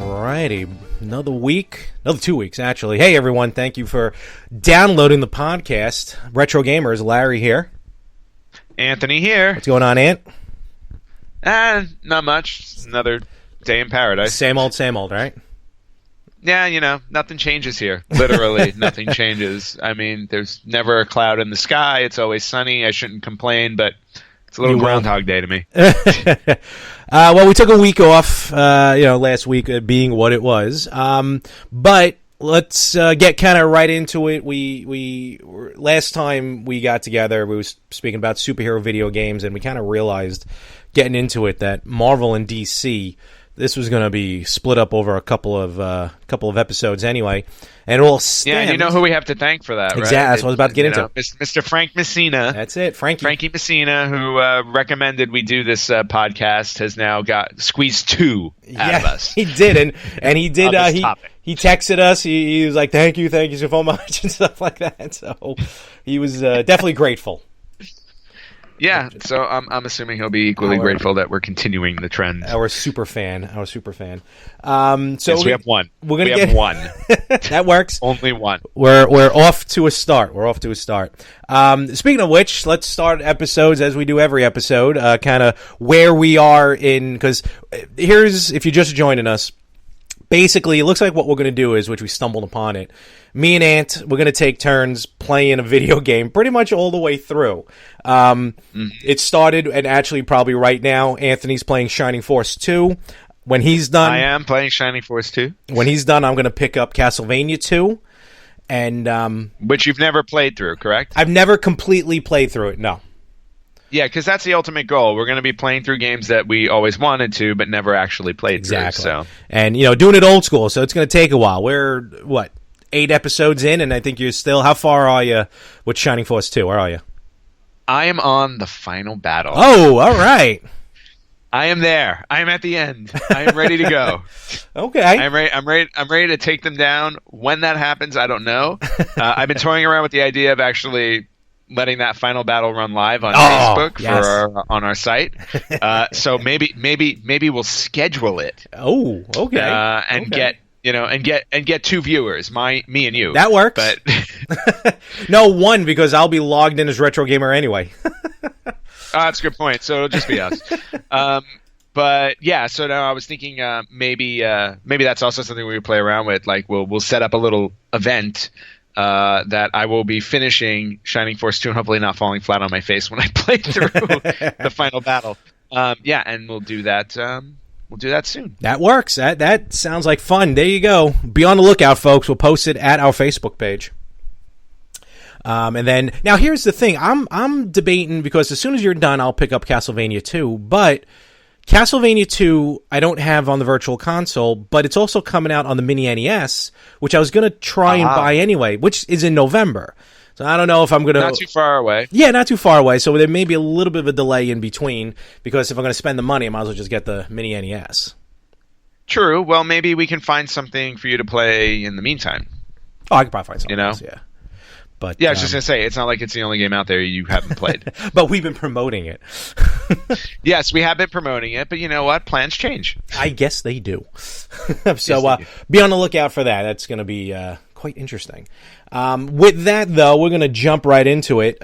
Alrighty, another 2 weeks actually. Hey everyone, thank you for downloading the podcast. Retro Gamers, Larry here. Anthony here. What's going on, Ant? Not much. It's another day in paradise. Same old, right? Yeah, nothing changes here. Literally, nothing changes. I mean, there's never a cloud in the sky. It's always sunny. I shouldn't complain, but it's a little Groundhog Day to me. Well, we took a week off, last week being what it was. But let's get kind of right into it. We last time we got together, we was speaking about superhero video games, and we kind of realized getting into it that Marvel and DC, this was going to be split up over a couple of episodes anyway, and it all stemmed. Yeah, and you know who we have to thank for that, right? Exactly, that's what I was about to get into. Mr. Frank Messina. That's it, Frankie Messina, who recommended we do this podcast, has now got squeezed 2 out of us. He did, and he did. He texted us. He was like, "Thank you so much," and stuff like that. So he was definitely grateful. Yeah, so I'm assuming he'll be equally grateful that we're continuing the trend. Our super fan. So yes, we have one. We have one. That works. Only one. We're off to a start. Speaking of which, let's start episodes as we do every episode. Kind of where we are in, because here's, if you're just joining us, basically, it looks like what we're going to do is, which we stumbled upon it, me and Ant, we're going to take turns playing a video game pretty much all the way through. It started, and actually probably right now, Anthony's playing Shining Force 2. When he's done... I am playing Shining Force 2. When he's done, I'm going to pick up Castlevania 2. And, which you've never played through, correct? I've never completely played through it, no. Yeah, because that's the ultimate goal. We're going to be playing through games that we always wanted to, but never actually played through. So. And, doing it old school, so it's going to take a while. We're, 8 episodes in, and I think you're still... How far are you with Shining Force 2? Where are you? I am on the final battle. Oh, all right. I am there. I am at the end. I am ready to go. Okay. I'm ready to take them down. When that happens, I don't know. I've been toying around with the idea of actually letting that final battle run live on Facebook on our site. So maybe we'll schedule it. Oh, okay. And get 2 viewers, me and you. That works. But no, 1, because I'll be logged in as Retro Gamer anyway. That's a good point. So it'll just be us. But yeah, so now I was thinking maybe that's also something we would play around with. Like we'll set up a little event that I will be finishing Shining Force 2 and hopefully not falling flat on my face when I play through the final battle. And we'll do that. We'll do that soon. That works. That sounds like fun. There you go. Be on the lookout, folks. We'll post it at our Facebook page. And then now here's the thing. I'm debating, because as soon as you're done, I'll pick up Castlevania 2. But Castlevania 2 I don't have on the Virtual Console, but it's also coming out on the Mini NES, which I was going to try and buy anyway, which is in November. So I don't know if I'm going to... Not too far away. Yeah, not too far away. So there may be a little bit of a delay in between, because if I'm going to spend the money, I might as well just get the Mini NES. True. Well, maybe we can find something for you to play in the meantime. Oh, I could probably find something else, yeah. But, yeah, I was just going to say, it's not like it's the only game out there you haven't played. But we've been promoting it. Yes, we have been promoting it, but you know what? Plans change. I guess they do. So be on the lookout for that. That's going to be quite interesting. With that, though, we're going to jump right into it.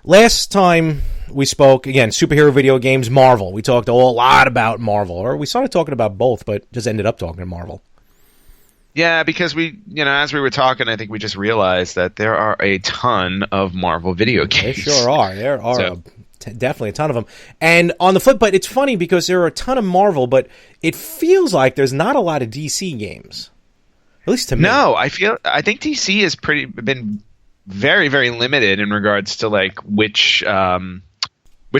Last time we spoke, again, superhero video games, Marvel. We talked a lot about Marvel, or we started talking about both, but just ended up talking Marvel. Yeah, because as we were talking, I think we just realized that there are a ton of Marvel video games. There sure are. There are definitely a ton of them. And on the flip, but it's funny because there are a ton of Marvel, but it feels like there's not a lot of DC games. At least to me. No, I think DC has been very, very limited in regards to like which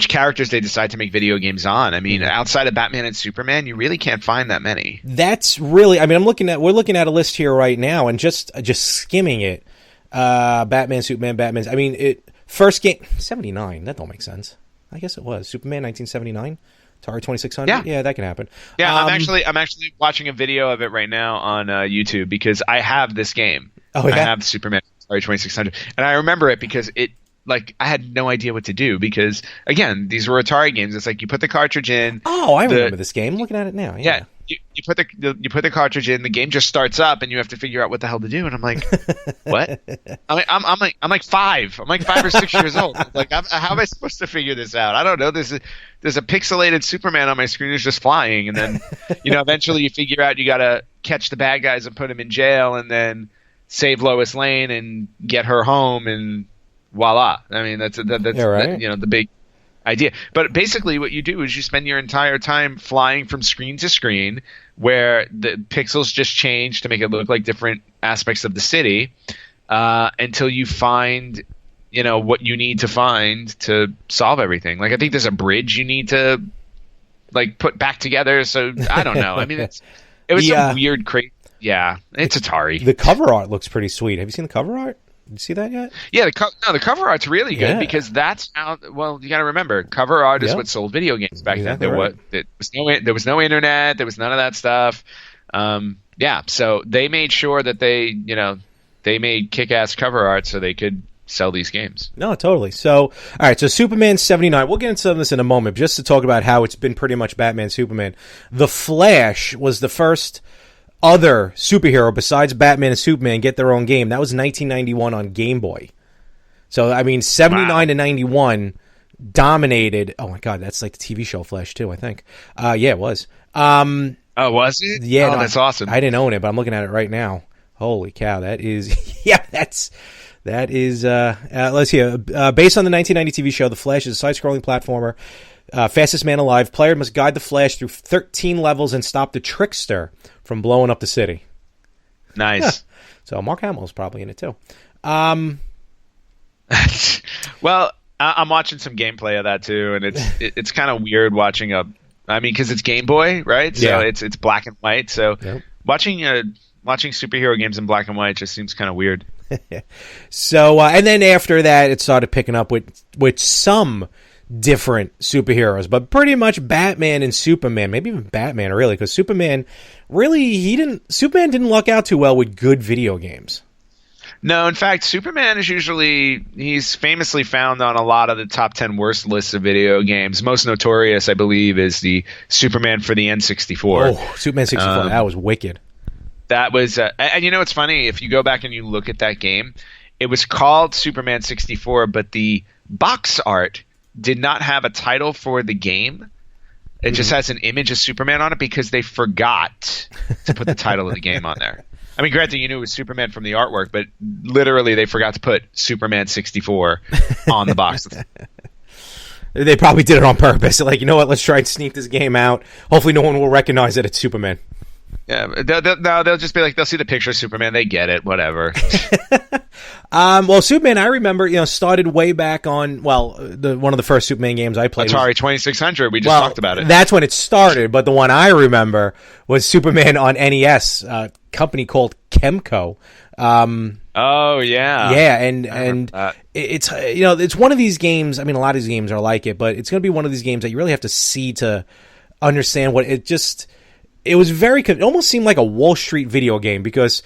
characters they decide to make video games on. I mean, outside of Batman and Superman, you really can't find that many. That's really, I mean, we're looking at a list here right now, and just skimming it. Batman, Superman, Batman. I mean, first game 79. That don't make sense. I guess it was Superman 1979. Atari 2600. Yeah, that can happen. Yeah, I'm actually watching a video of it right now on YouTube because I have this game. Oh yeah, I have the Superman Atari 2600, and I remember it because I had no idea what to do because again, these were Atari games. It's like you put the cartridge in. Oh, I remember this game. I'm looking at it now. Yeah. You put the cartridge in, the game just starts up, and you have to figure out what the hell to do. And I'm like, what? I'm like 5. I'm like 5 or 6 years old. Like, how am I supposed to figure this out? I don't know. There's a pixelated Superman on my screen who's just flying, and then eventually you figure out you got to catch the bad guys and put them in jail, and then save Lois Lane and get her home, and voila. I mean, that's right. The big idea. But basically what you do is you spend your entire time flying from screen to screen where the pixels just change to make it look like different aspects of the city until you find what you need to find to solve everything. Like I think there's a bridge you need to put back together. So I don't know. I mean, it was some weird crazy. Yeah, it's Atari. The cover art looks pretty sweet. Have you seen the cover art? Did you see that yet? Yeah, the cover art's really good because that's how. Well, you got to remember, cover art is what sold video games back then. There was no internet. There was none of that stuff. So they made sure that they made kick-ass cover art so they could sell these games. No, totally. So, all right. So Superman 79. We'll get into some of this in a moment, just to talk about how it's been pretty much Batman, Superman. The Flash was the first other superhero besides Batman and Superman get their own game. That was 1991 on Game Boy. So, I mean, 79 to 91 dominated. Oh, my God. That's like the TV show Flash, too, I think. Yeah, it was. Oh, was it? Yeah. That's awesome. I didn't own it, but I'm looking at it right now. Holy cow. That is... Yeah, let's see. Based on the 1990 TV show, The Flash is a side-scrolling platformer. Fastest man alive. Player must guide the Flash through 13 levels and stop the Trickster from blowing up the city. Nice. Yeah. So Mark Hamill's probably in it too. Well, I'm watching some gameplay of that too, and it's kind of weird watching because it's Game Boy, right? So it's black and white. So watching superhero games in black and white just seems kind of weird. So and then after that, it started picking up with some different superheroes, but pretty much Batman and Superman, maybe even Batman really, because Superman didn't luck out too well with good video games. No, in fact, Superman he's famously found on a lot of the top 10 worst lists of video games. Most notorious, I believe, is the Superman for the N64. Oh, Superman 64, that was wicked. That was, and it's funny, if you go back and you look at that game, it was called Superman 64, but the box art did not have a title for the game. It just has an image of Superman on it because they forgot to put the title of the game on there. I mean, granted, you knew it was Superman from the artwork, but literally they forgot to put Superman 64 on the box. They probably did it on purpose. Like, you know what? Let's try and sneak this game out. Hopefully no one will recognize that it's Superman. Yeah, they'll just be like, they'll see the picture of Superman, they get it, whatever. Well, Superman, I remember, started way back on, one of the first Superman games I played. Atari 2600, we just talked about it. That's when it started, but the one I remember was Superman on NES, a company called Chemco. Oh, yeah. Yeah, and it's one of these games, I mean, a lot of these games are like it, but it's going to be one of these games that you really have to see to understand what it just... It was it almost seemed like a Wall Street video game because,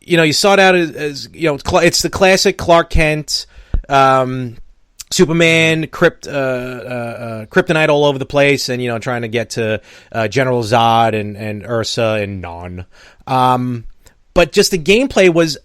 you start out as it's the classic Clark Kent, Superman, kryptonite all over the place, and trying to get to General Zod and Ursa and Non. But just the gameplay was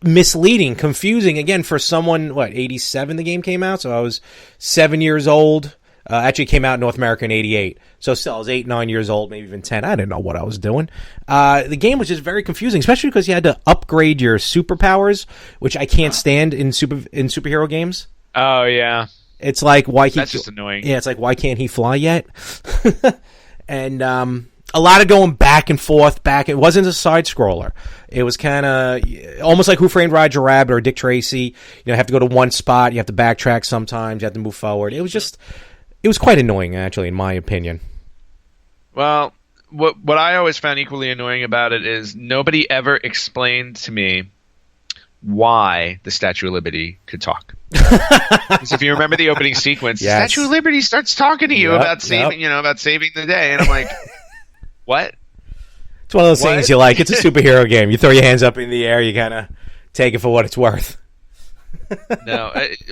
misleading, confusing. Again, for someone, 87 the game came out, so I was 7 years old. Actually came out in North America in 88. So still, I was 8, 9 years old, maybe even 10. I didn't know what I was doing. The game was just very confusing, especially because you had to upgrade your superpowers, which I can't stand in superhero games. Oh, yeah. It's like, that's just annoying. Yeah, it's like, why can't he fly yet? And a lot of going back and forth. It wasn't a side-scroller. It was kind of almost like Who Framed Roger Rabbit or Dick Tracy. You have to go to one spot. You have to backtrack sometimes. You have to move forward. It was quite annoying, actually, in my opinion. Well, what I always found equally annoying about it is nobody ever explained to me why the Statue of Liberty could talk. Because if you remember the opening sequence, Yes. the Statue of Liberty starts talking to you about saving, about saving the day, and I'm like, what? It's one of those things you like. It's a superhero game. You throw your hands up in the air. You kind of take it for what it's worth. No.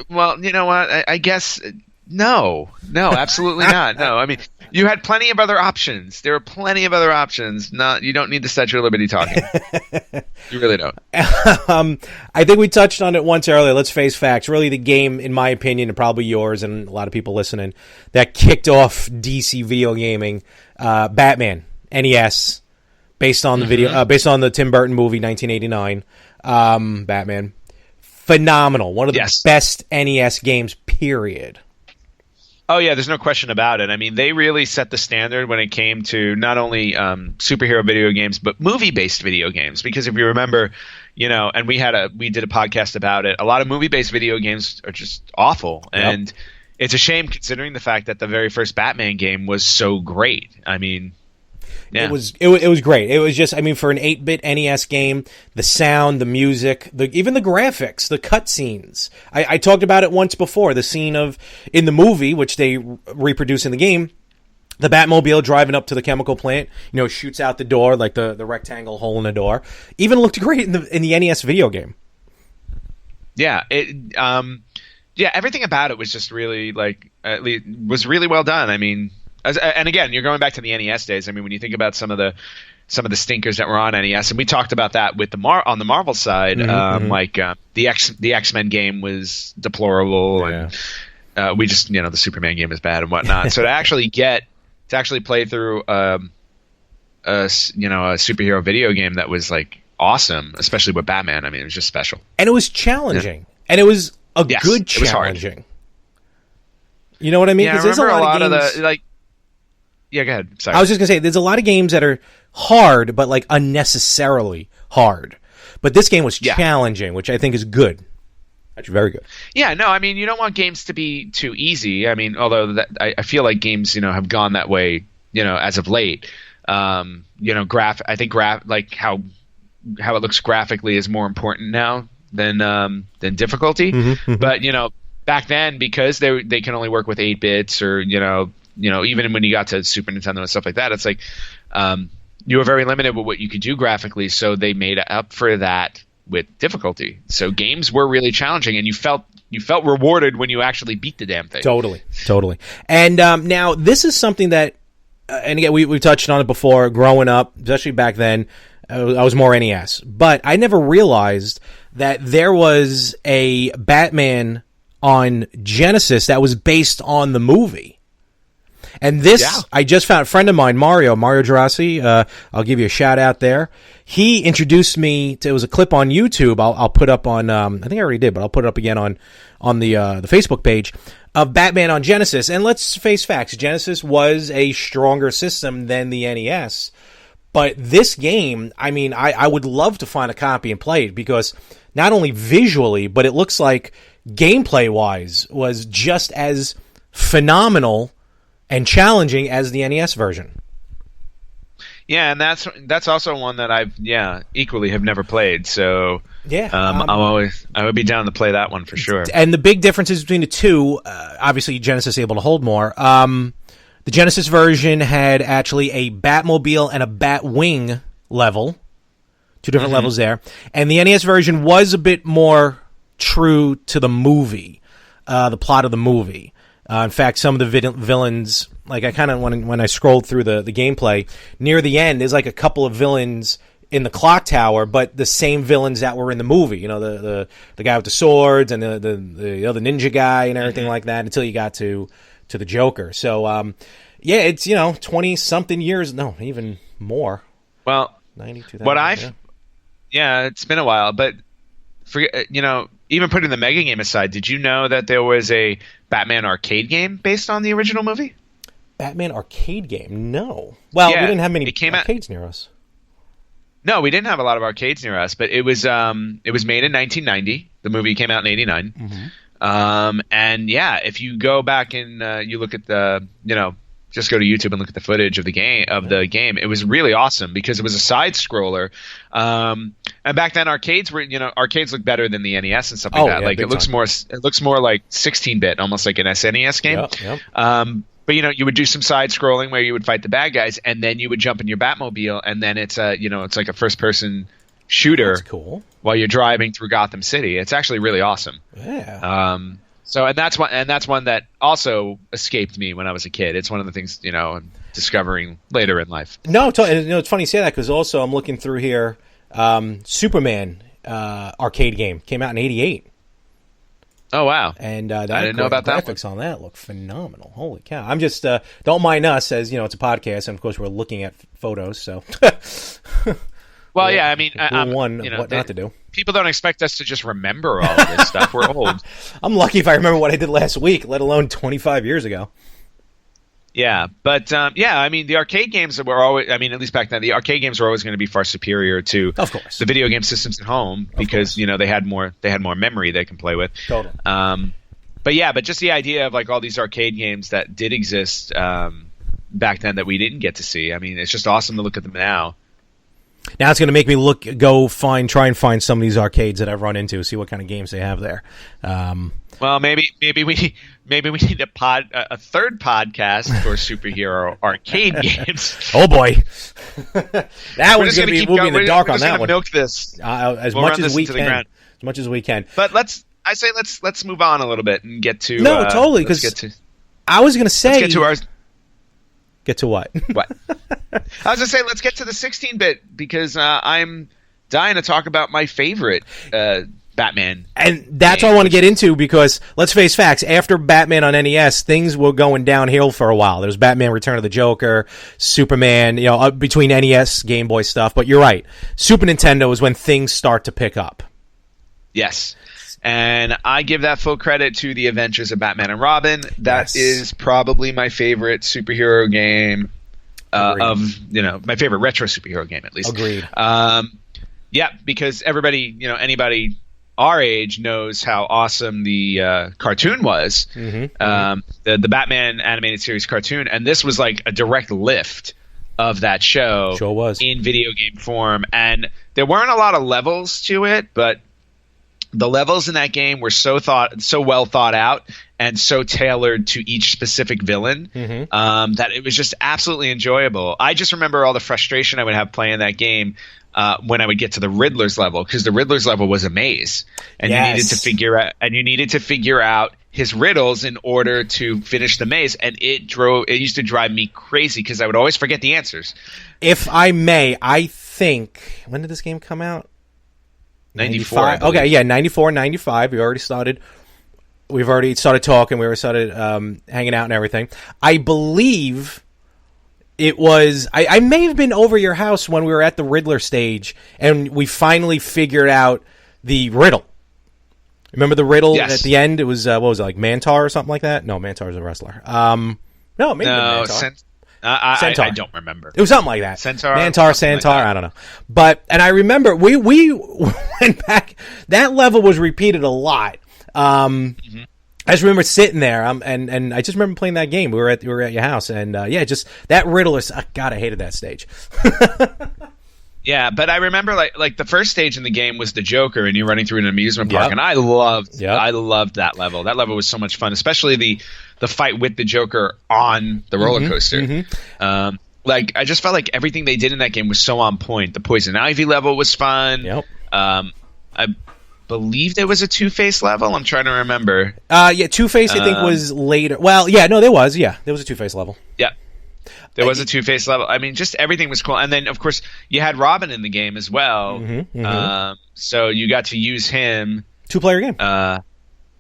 Well, you know what? I guess no, absolutely not. No, I mean, you had plenty of other options. There were plenty of other options. You don't need the Statue of Liberty talking. You really don't. I think we touched on it once earlier. Let's face facts. Really, the game, in my opinion, and probably yours and a lot of people listening, that kicked off DC video gaming, Batman, NES. Based on the video, based on the Tim Burton movie, 1989, Batman. Phenomenal. One of the best NES games, period. Oh, yeah, there's no question about it. I mean, they really set the standard when it came to not only superhero video games, but movie-based video games. Because if you remember, and we did a podcast about it, a lot of movie-based video games are just awful. Yep. And it's a shame considering the fact that the very first Batman game was so great. I mean... Yeah. It was great. It was just, I mean, for an 8-bit NES game, the sound, the music, even the graphics, the cutscenes. I talked about it once before. The scene in the movie, which they reproduce in the game, the Batmobile driving up to the chemical plant, shoots out the door like the rectangle hole in the door. Even looked great in the NES video game. Yeah, everything about it was just really was really well done. I mean. And again, you're going back to the NES days. I mean, when you think about some of the stinkers that were on NES, and we talked about that with on the Marvel side, the X-Men game was deplorable, and we just the Superman game is bad and whatnot. So to actually play through a superhero video game that was like awesome, especially with Batman. I mean, it was just special, and it was challenging, and it was good challenging. You know what I mean? Yeah, I remember a lot of the Yeah, go ahead. Sorry. I was just going to say, there's a lot of games that are hard, but like unnecessarily hard. But this game was challenging, which I think is good. Actually, very good. Yeah, no, I mean, you don't want games to be too easy. I mean, although I feel like games, have gone that way, as of late. I think like how it looks graphically is more important now than difficulty. Mm-hmm. But, back then, because they can only work with 8 bits or, even when you got to Super Nintendo and stuff like that, it's like you were very limited with what you could do graphically, so they made up for that with difficulty. So games were really challenging, and you felt rewarded when you actually beat the damn thing. Totally. And now this is something that, and again, we touched on it before, growing up, especially back then, I was more NES. But I never realized that there was a Batman on Genesis that was based on the movie. And this, I just found a friend of mine, Mario Gerasi. I'll give you a shout out there. He introduced me to, it was a clip on YouTube. I'll put up on, I think I already did, but I'll put it up again on the Facebook page of Batman on Genesis. And let's face facts. Genesis was a stronger system than the NES. But this game, I mean, I would love to find a copy and play it because not only visually, but it looks like gameplay-wise was just as phenomenal and challenging as the NES version. Yeah, and that's also one that I've equally have never played. So I would be down to play that one for sure. And the big differences between the two, obviously Genesis able to hold more. The Genesis version had actually a Batmobile and a Batwing level, two different levels there, and the NES version was a bit more true to the movie, the plot of the movie. In fact, some of the villains, like I kind of, when I scrolled through the gameplay, near the end, there's like a couple of villains in the clock tower, but the same villains that were in the movie. The guy with the swords and the other ninja guy and everything like that until you got to the Joker. So, it's, 20-something years, no, even more. Well, 92. It's been a while, but even putting the Mega game aside, did you know that there was a Batman arcade game based on the original movie? Batman arcade game? No. Well, we didn't have many arcades near us. No, we didn't have a lot of arcades near us, but it was made in 1990. The movie came out in 89. Mm-hmm. And if you go back and you look at the just go to YouTube and look at the footage of the game. It was really awesome because it was a side scroller, and back then arcades look better than the NES and stuff like that. Like it looks more like 16-bit, almost like an SNES game. But you would do some side scrolling where you would fight the bad guys, and then you would jump in your Batmobile, and then it's like a first person shooter. That's cool. While you're driving through Gotham City. It's actually really awesome. Yeah. So that's one that also escaped me when I was a kid. It's one of the things I'm discovering later in life. No, it's funny you say that because also I'm looking through here. Superman arcade game came out in '88. Oh wow! And I didn't know about that. Graphics on that look phenomenal. Holy cow! I'm just don't mind us as it's a podcast, and of course we're looking at photos. So. Well, yeah, I mean, what not to do. People don't expect us to just remember all of this stuff. We're old. I'm lucky if I remember what I did last week, let alone 25 years ago. Yeah, but I mean, the arcade games were always. I mean, at least back then, the arcade games were always going to be far superior to, of course, the video game systems at home because they had more memory they can play with. Totally. But just the idea of like all these arcade games that did exist back then that we didn't get to see. I mean, it's just awesome to look at them now. Now it's going to make me try and find some of these arcades that I've run into, see what kind of games they have there. Well, maybe we need a third podcast for superhero arcade games. Oh boy, that one's going to be moving in the dark on that one. Milk this as much as we can. As much as we can. But let's move on a little bit and get to totally because I was going to say let's get to our. Get to what? What? I was going to say, let's get to the 16-bit because I'm dying to talk about my favorite Batman. And that's what I want to get into because, let's face facts, after Batman on NES, things were going downhill for a while. There was Batman Return of the Joker, Superman, between NES, Game Boy stuff. But you're right. Super Nintendo is when things start to pick up. Yes. And I give that full credit to the Adventures of Batman and Robin. That is probably my favorite superhero game my favorite retro superhero game, at least. Agreed. Yeah, because everybody, anybody our age knows how awesome the cartoon was. The Batman animated series cartoon. And this was like a direct lift of that show. Sure was. In video game form. And there weren't a lot of levels to it, but the levels in that game were so well thought out and so tailored to each specific villain that it was just absolutely enjoyable. I just remember all the frustration I would have playing that game when I would get to the Riddler's level, because the Riddler's level was a maze, and you needed to figure out his riddles in order to finish the maze, and it used to drive me crazy because I would always forget the answers. If I may, I think, when did this game come out? 94. Okay, yeah, 94, 95. We've already started talking. We already started hanging out and everything. I believe it was... I may have been over your house when we were at the Riddler stage, and we finally figured out the riddle. Remember the riddle at the end? It was, what was it, like Mantar or something like that? No, Mantar's a wrestler. No, maybe Mantar. I don't remember. It was something like that. Mantar, like I don't know. And I remember we went back. That level was repeated a lot. I just remember sitting there, and I just remember playing that game. We were at your house, and just that riddle is. God, I hated that stage. Yeah, but I remember like the first stage in the game was the Joker, and you're running through an amusement park, and I loved that level. That level was so much fun, especially the fight with the Joker on the roller coaster. I just felt like everything they did in that game was so on point. The Poison Ivy level was fun. Yep. I believe there was a Two-Face level. I'm trying to remember. Two-Face I think was later. Well, yeah, no, there was. Yeah, there was a Two-Face level. Yeah. There was a Two-Face level. I mean, just everything was cool. And then, of course, you had Robin in the game as well. So you got to use him. Two-player game. For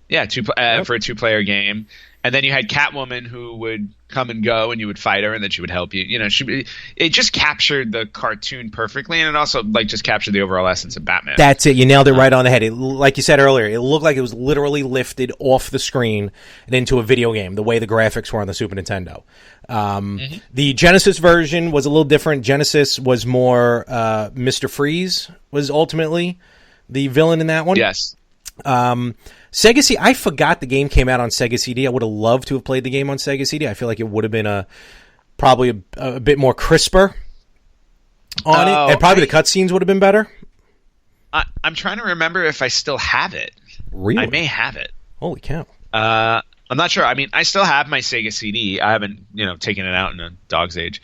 a two-player game. And then you had Catwoman, who would come and go, and you would fight her, and then she would help you. It just captured the cartoon perfectly, and it also just captured the overall essence of Batman. That's it. You nailed it right on the head. Like you said earlier, it looked like it was literally lifted off the screen and into a video game, the way the graphics were on the Super Nintendo. The Genesis version was a little different. Genesis was more Mr. Freeze was ultimately the villain in that one. Yes. Sega CD, I forgot the game came out on Sega CD. I would have loved to have played the game on Sega CD. I feel like it would have been probably a bit more crisper on it, and probably the cutscenes would have been better. I'm trying to remember if I still have it. Really? I may have it. Holy cow. I'm not sure. I mean, I still have my Sega CD. I haven't, taken it out in a dog's age.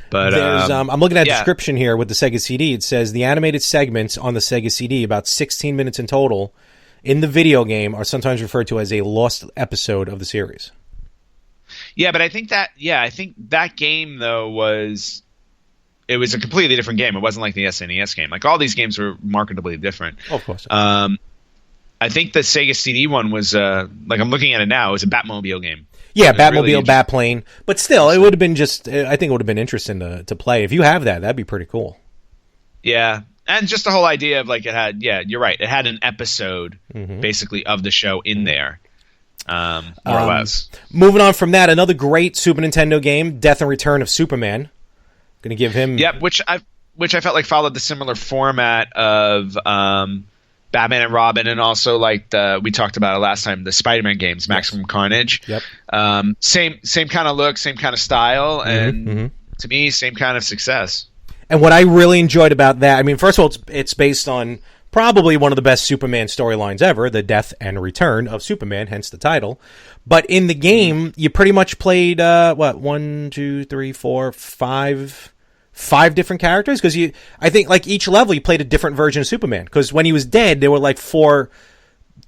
But I'm looking at a description here with the Sega CD. It says the animated segments on the Sega CD, about 16 minutes in total, in the video game are sometimes referred to as a lost episode of the series. Yeah, but I think that game though was a completely different game. It wasn't like the SNES game. Like all these games were marketably different. Oh, of course. I think the Sega CD one was like I'm looking at it now. It was a Batmobile game. Yeah, Batmobile, really Batplane. But still, it would have been I think it would have been interesting to play. If you have that, that'd be pretty cool. Yeah. And just the whole idea of like it had, you're right. It had an episode basically of the show in there, more or less. Moving on from that, another great Super Nintendo game, Death and Return of Superman. Going to give him... Yep, which I felt like followed the similar format of Batman and Robin, and also like we talked about it last time, the Spider-Man games, Maximum Carnage. Yep. Same kind of look, same kind of style, and to me, same kind of success. And what I really enjoyed about that, I mean, first of all, it's based on probably one of the best Superman storylines ever, the Death and Return of Superman, hence the title. But in the game, you pretty much played, 1, 2, 3, 4, 5 different characters? Because I think like each level you played a different version of Superman. Because when he was dead, there were like 4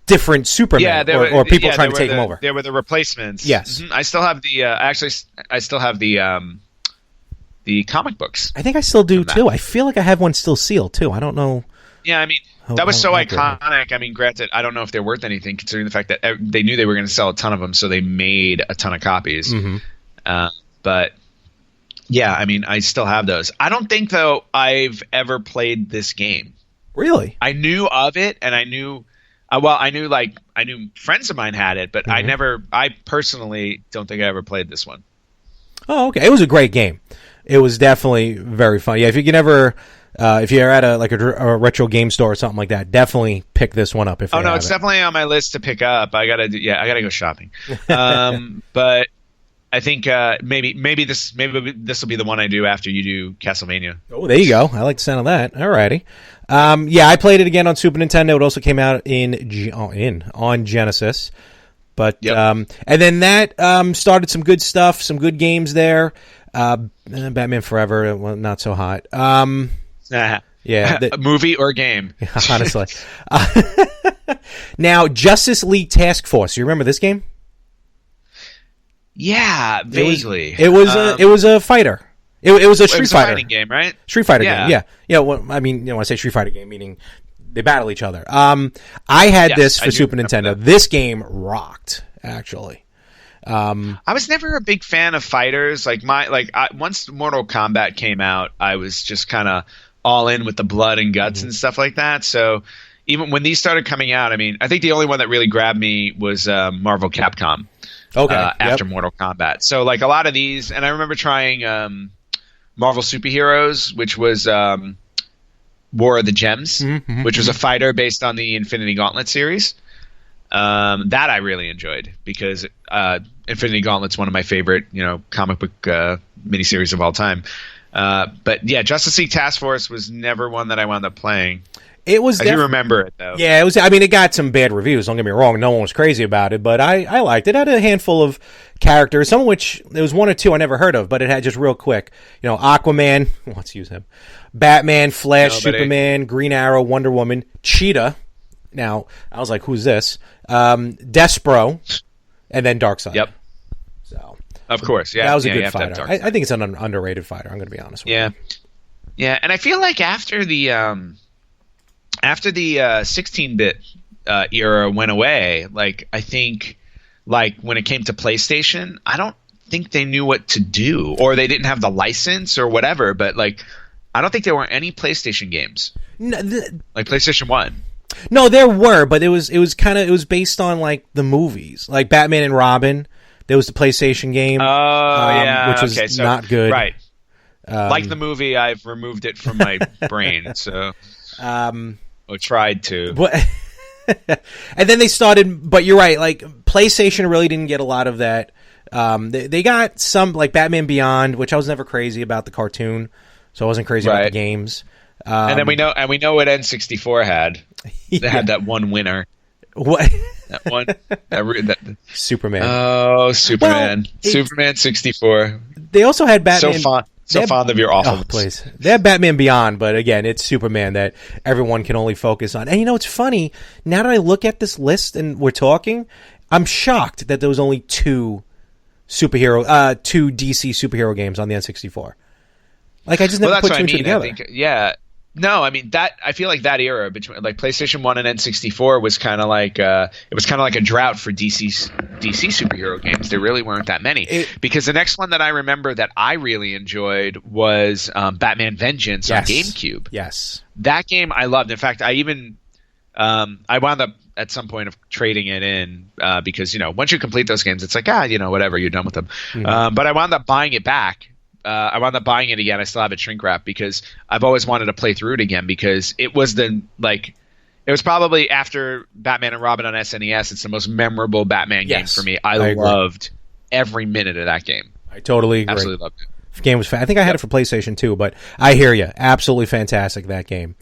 different Supermen or people trying to take him over. There were the replacements. Yes. I still have I still have the comic books. I think I still do too. I feel like I have one still sealed too. I don't know. Yeah, I mean, that was so iconic. I mean, granted, I don't know if they're worth anything considering the fact that they knew they were going to sell a ton of them, so they made a ton of copies. But yeah, I mean, I still have those. I don't think though I've ever played this game. Really? I knew of it, and I knew friends of mine had it, but I personally don't think I ever played this one. Oh, okay. It was a great game. It was definitely very fun. Yeah, if you can ever, if you're at a retro game store or something like that, definitely pick this one up. It's definitely on my list to pick up. I gotta go shopping. But I think maybe this will be the one I do after you do Castlevania. Oh, there you go. I like the sound of that. Alrighty. Yeah, I played it again on Super Nintendo. It also came out on Genesis. But and then that started some good stuff, some good games there. Batman Forever, well, not so hot. Yeah, a movie or game, honestly. Now, Justice League Task Force. You remember this game? Yeah, vaguely. It was a fighter. It was a Street Fighter fighting game, right? Street Fighter game. Yeah. Yeah. Well, I mean, when I say Street Fighter game, meaning they battle each other. I had this for Super Nintendo. This game rocked, actually. I was never a big fan of fighters. Once Mortal Kombat came out, I was just kind of all in with the blood and guts and stuff like that. So even when these started coming out, I mean, I think the only one that really grabbed me was Marvel Capcom. Okay. After Mortal Kombat. So like a lot of these, and I remember trying Marvel Superheroes, which was War of the Gems, which was a fighter based on the Infinity Gauntlet series. That I really enjoyed because Infinity Gauntlet's one of my favorite, comic book miniseries of all time. But yeah, Justice League Task Force was never one that I wound up playing. It was. I do remember it though. Yeah, it was. I mean, it got some bad reviews. Don't get me wrong. No one was crazy about it, but I liked it. It had a handful of characters, some of which there was 1 or 2 I never heard of, but it had just real quick. Aquaman. Let's use him. Batman, Flash, Superman, Green Arrow, Wonder Woman, Cheetah. Now I was like, who's this? Despero, and then Darkseid. Yep. So of course, yeah, that was a good fighter. I think it's an underrated fighter. I'm going to be honest with you. Yeah, and I feel like after the 16-bit era went away, I think when it came to PlayStation, I don't think they knew what to do, or they didn't have the license or whatever. But I don't think there were any PlayStation games, like PlayStation 1. No, there were, but it was based on the movies, like Batman and Robin. There was the PlayStation game, which was not good. Right, like the movie, I've removed it from my brain. So, or tried to. And then they started, but you're right, like PlayStation really didn't get a lot of that. They got some, like Batman Beyond, which I was never crazy about the cartoon, so I wasn't crazy about the games. And then we know what N64 had. They had that one winner. What? That one. That Superman. Oh, Superman. Well, Superman 64. They also had Batman. So fond of your awfulness. Oh, please. They have Batman Beyond, but again, it's Superman that everyone can only focus on. And it's funny, now that I look at this list and we're talking, I'm shocked that there was only two DC superhero games on the N64. Like, I just never put two and two together. No, I mean that. I feel like that era between like PlayStation 1 and N64 was kind of like a drought for DC superhero games. There really weren't that many because the next one that I remember that I really enjoyed was Batman Vengeance on GameCube. Yes, that game I loved. In fact, I even I wound up at some point of trading it in because once you complete those games, it's like whatever, you're done with them. Mm-hmm. But I wound up buying it back. I wound up buying it again. I still have it shrink wrap because I've always wanted to play through it again because it was probably after Batman and Robin on SNES. It's the most memorable Batman game for me. I loved every minute of that game. I totally agree. Absolutely loved it. The game was I think I had it for PlayStation 2, but I hear you. Absolutely fantastic, that game.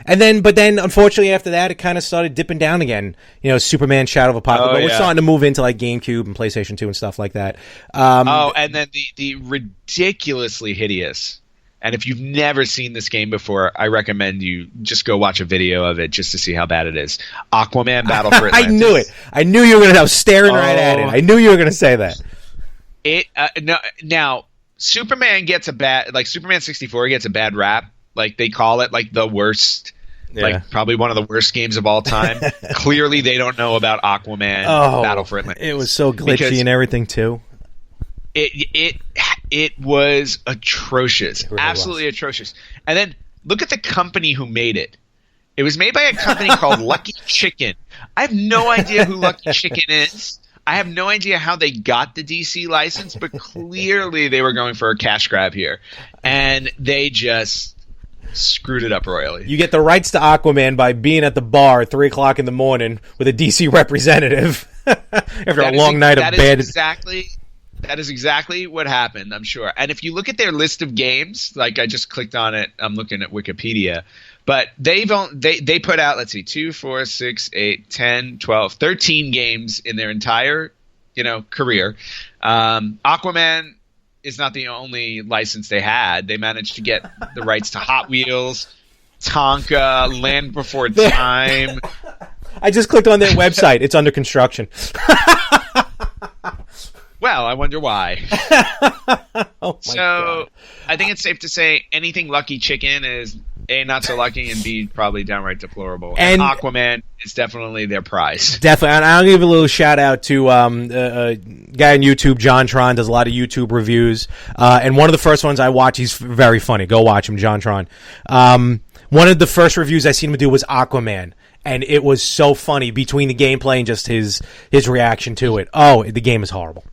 But then, unfortunately, after that, it kind of started dipping down again. Superman Shadow of Apocalypse. But we're starting to move into like GameCube and PlayStation 2 and stuff like that. And then the ridiculously hideous. And if you've never seen this game before, I recommend you just go watch a video of it just to see how bad it is. Aquaman Battle for Atlantis. I knew it. I knew you were going to. I was staring right at it. I knew you were going to say that. Now, Superman gets Superman 64 gets a bad rap. Like they call it like the worst, like probably one of the worst games of all time. Clearly, they don't know about Aquaman Battle for Atlantis. It was so glitchy and everything too. It was atrocious, absolutely atrocious. And then look at the company who made it. It was made by a company called Lucky Chicken. I have no idea who Lucky Chicken is. I have no idea how they got the DC license, but clearly they were going for a cash grab here, and they just screwed it up royally. You get the rights to Aquaman by being at the bar at 3:00 in the morning with a DC representative after a long night of bed. That is exactly what happened, I'm sure. And if you look at their list of games, like I just clicked on it, I'm looking at Wikipedia, but they put out, let's see, 2, 4, 6, 8, 10, 12, 13 games in their entire, career. Aquaman is not the only license they had. They managed to get the rights to Hot Wheels, Tonka, Land Before Time. I just clicked on their website. It's under construction. Well, I wonder why. God. I think it's safe to say anything Lucky Chicken is A, not so lucky, and B, probably downright deplorable. And Aquaman is definitely their prize. Definitely. And I'll give a little shout out to a guy on YouTube, JonTron, does a lot of YouTube reviews. And one of the first ones I watch, he's very funny. Go watch him, JonTron. One of the first reviews I seen him do was Aquaman. And it was so funny between the gameplay and just his reaction to it. Oh, the game is horrible.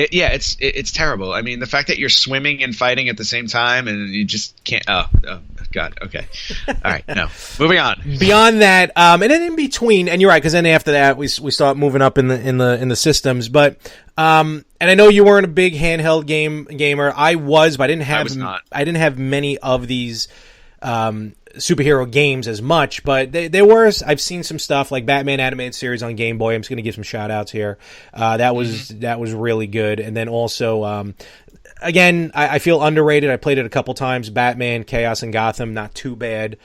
It's terrible. I mean, the fact that you're swimming and fighting at the same time and you just can't. Oh God. Okay. All right. No. Moving on. Beyond that, and then in between, and you're right, because then after that we start moving up in the systems. But and I know you weren't a big handheld gamer. I was, but I didn't have many of these superhero games as much, but there were. I've seen some stuff like Batman animated series on Game Boy. I'm just going to give some shout outs here. That was really good. And then also, again, I feel underrated. I played it a couple times. Batman, Chaos and Gotham, not too bad.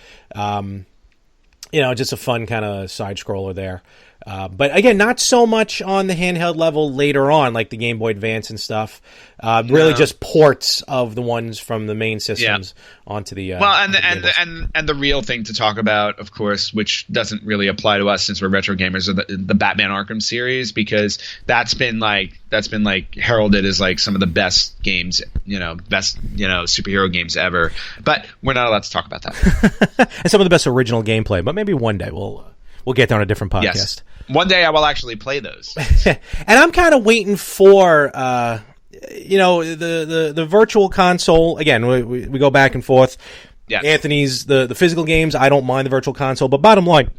Just a fun kind of side scroller there. But again, not so much on the handheld level later on, like the Game Boy Advance and stuff. Really, just ports of the ones from the main systems onto the. And the real thing to talk about, of course, which doesn't really apply to us since we're retro gamers, are the Batman Arkham series, because that's been heralded as like some of the best games, superhero games ever. But we're not allowed to talk about that. And some of the best original gameplay. But maybe one day we'll get there on a different podcast. Yes. One day I will actually play those. And I'm kind of waiting for, the virtual console. Again, we go back and forth. Yeah. Anthony's the physical games. I don't mind the virtual console, but bottom line,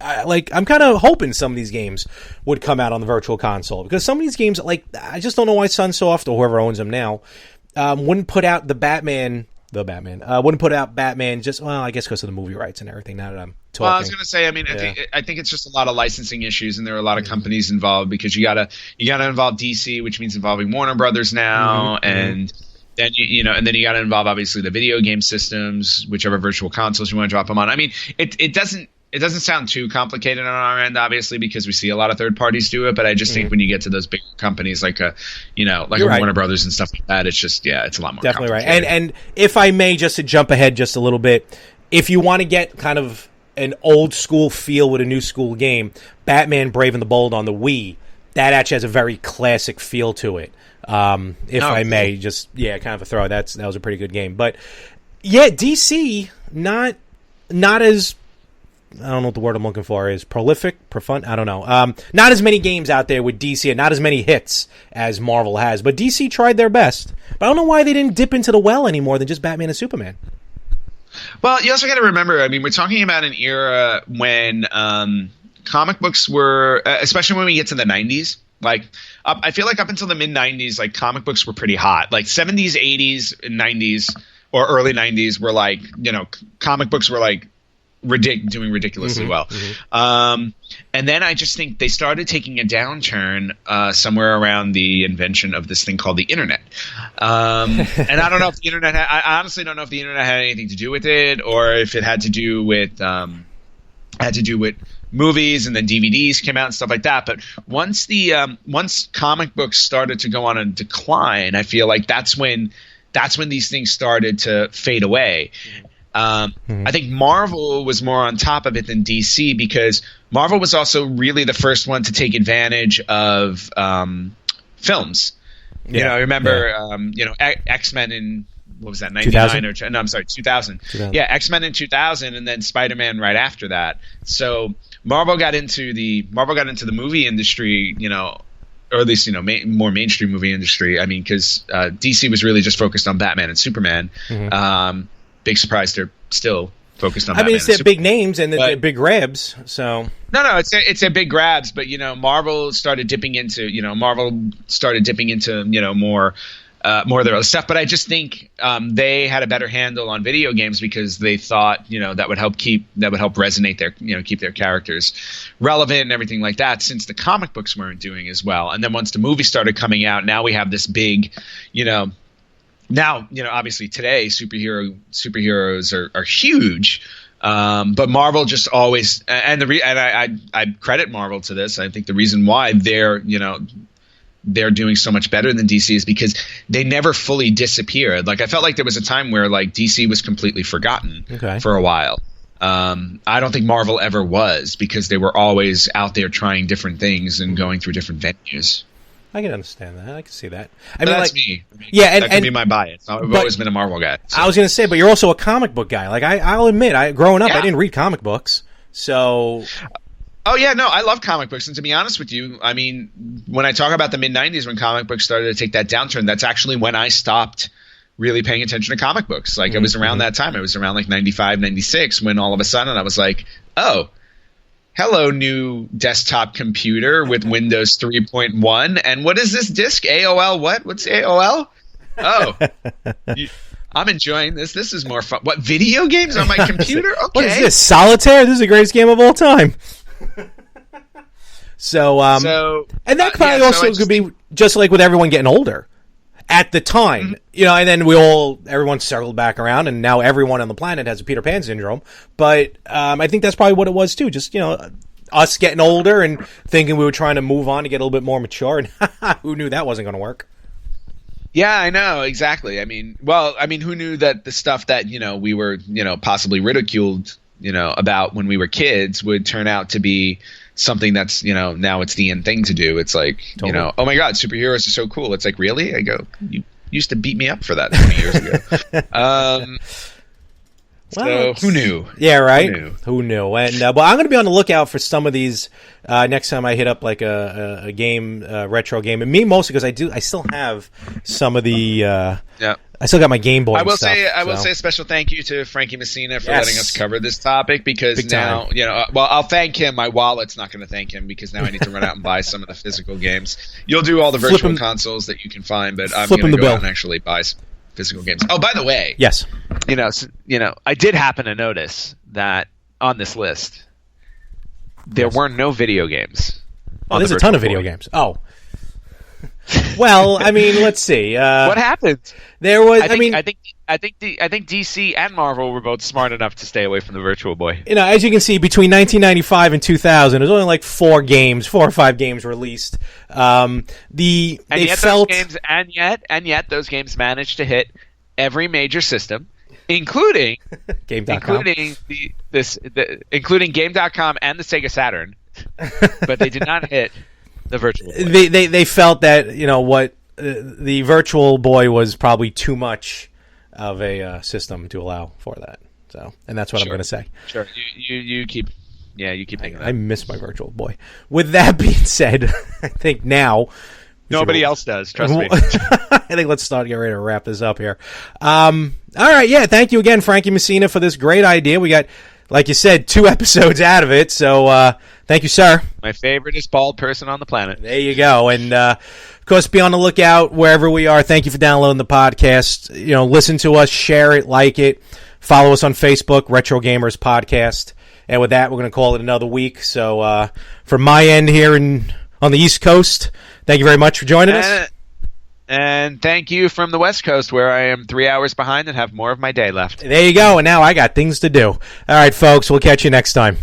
I'm kind of hoping some of these games would come out on the virtual console, because some of these games, like, I just don't know why Sunsoft or whoever owns them now wouldn't put out wouldn't put out Batman just, well, I guess because of the movie rights and everything. Now that I'm talking. Well, I was going to say, I mean, I think it's just a lot of licensing issues, and there are a lot of companies involved, because you gotta involve DC, which means involving Warner Brothers now, and then and then you got to involve, obviously, the video game systems, whichever virtual consoles you want to drop them on. I mean, it doesn't sound too complicated on our end, obviously, because we see a lot of third parties do it. But I just think when you get to those big companies like Warner Brothers and stuff like that, it's just it's a lot more definitely complicated. Right. And if I may, just to jump ahead just a little bit, if you want to get kind of an old school feel with a new school game, Batman Brave and the Bold on the Wii, that actually has a very classic feel to it. If I may, just kind of a throw. That was a pretty good game. But yeah, DC not as, I don't know what the word I'm looking for is, prolific, profund. I don't know. Not as many games out there with DC, and not as many hits as Marvel has. But DC tried their best. But I don't know why they didn't dip into the well any more than just Batman and Superman. Well, you also got to remember, I mean, we're talking about an era when comic books were, especially when we get to the 90s. Like, I feel like up until the mid 90s, like, comic books were pretty hot. Like 70s, 80s, and 90s, or early 90s were like, comic books were like doing ridiculously well. And then I just think they started taking a downturn somewhere around the invention of this thing called the internet. And I don't know if the internet I honestly don't know if the internet had anything to do with it, or if it had to do with movies, and then DVDs came out and stuff like that. But once comic books started to go on a decline, I feel like that's when these things started to fade away. I think Marvel was more on top of it than DC, because Marvel was also really the first one to take advantage of films. I remember X-Men in, what was that, 99 or no, I'm sorry, 2000. Yeah, X-Men in 2000, and then Spider-Man right after that. So Marvel got into the movie industry, or at least more mainstream movie industry. I mean, because DC was really just focused on Batman and Superman. Big surprise, they're still focused on. It's their big names and they're big grabs. So no, it's a big grabs. But Marvel started dipping into more of their other stuff. But I just think they had a better handle on video games, because they thought that would help resonate their keep their characters relevant and everything like that, since the comic books weren't doing as well. And then once the movie started coming out, now we have this big Now, obviously today superheroes are huge, but Marvel just always, and I credit Marvel to this. I think the reason why they're doing so much better than DC is because they never fully disappeared. Like, I felt like there was a time where like DC was completely forgotten for a while. I don't think Marvel ever was, because they were always out there trying different things and going through different venues. I can understand that. I can see that. That's me. That could be my bias. I've always been a Marvel guy. So. I was going to say, but you're also a comic book guy. Like, I'll admit, growing up, I didn't read comic books. So. Oh, yeah, no, I love comic books. And to be honest with you, I mean, when I talk about the mid-'90s when comic books started to take that downturn, that's actually when I stopped really paying attention to comic books. Like, it was around that time. It was around like 95, 96 when all of a sudden I was like, oh, hello, new desktop computer with Windows 3.1. And what is this disk? AOL what? What's AOL? Oh, I'm enjoying this. This is more fun. What, video games on my computer? Okay. What is this, Solitaire? This is the greatest game of all time. So, and that probably could be just like with everyone getting older at the time, and then everyone circled back around, and now everyone on the planet has a Peter Pan syndrome. But I think that's probably what it was too. Just us getting older and thinking we were trying to move on to get a little bit more mature, and who knew that wasn't going to work? Yeah, I know, exactly. I mean, who knew that the stuff that we were possibly ridiculed about when we were kids would turn out to be something that's now it's the end thing to do. It's like totally. Oh my god, superheroes are so cool. It's like, really? I go, you used to beat me up for that 20 years ago. So who knew? Yeah, right. Who knew? And but I'm going to be on the lookout for some of these next time I hit up like a game, retro game, and me mostly because I still have some of the I still got my Game Boy. I will stuff, say a special thank you to Frankie Messina for letting us cover this topic, because Big now, time. well, I'll thank him. My wallet's not going to thank him, because now I need to run out and buy some of the physical games. You'll do all the virtual consoles that you can find, but I'm going to go out and actually buy some physical games. Oh, by the way, yes, I did happen to notice that on this list there were no video games. Oh, there's a ton of video games. Oh. Well, I mean, let's see. What happened? There was. I think DC and Marvel were both smart enough to stay away from the Virtual Boy. As you can see, between 1995 and 2000, there's only like 4 or 5 games released. And yet those games managed to hit every major system, including Game.com. including Game.com and the Sega Saturn, but they did not hit the Virtual Boy. They felt that the Virtual Boy was probably too much of a system to allow for that. So, and that's what I'm going to say. Sure, you keep thinking that. I miss my Virtual Boy. With that being said, I think now nobody else does. Trust me. I think let's get ready to wrap this up here. All right, yeah. Thank you again, Frankie Messina, for this great idea. We got, like you said, 2 episodes out of it. So thank you, sir. My favoriteest bald person on the planet. There you go. And of course, be on the lookout wherever we are. Thank you for downloading the podcast. Listen to us, share it, like it. Follow us on Facebook, Retro Gamers Podcast. And with that, we're going to call it another week. So from my end here on the East Coast, thank you very much for joining us. And thank you from the West Coast, where I am 3 hours behind and have more of my day left. There you go. And now I got things to do. All right, folks. We'll catch you next time.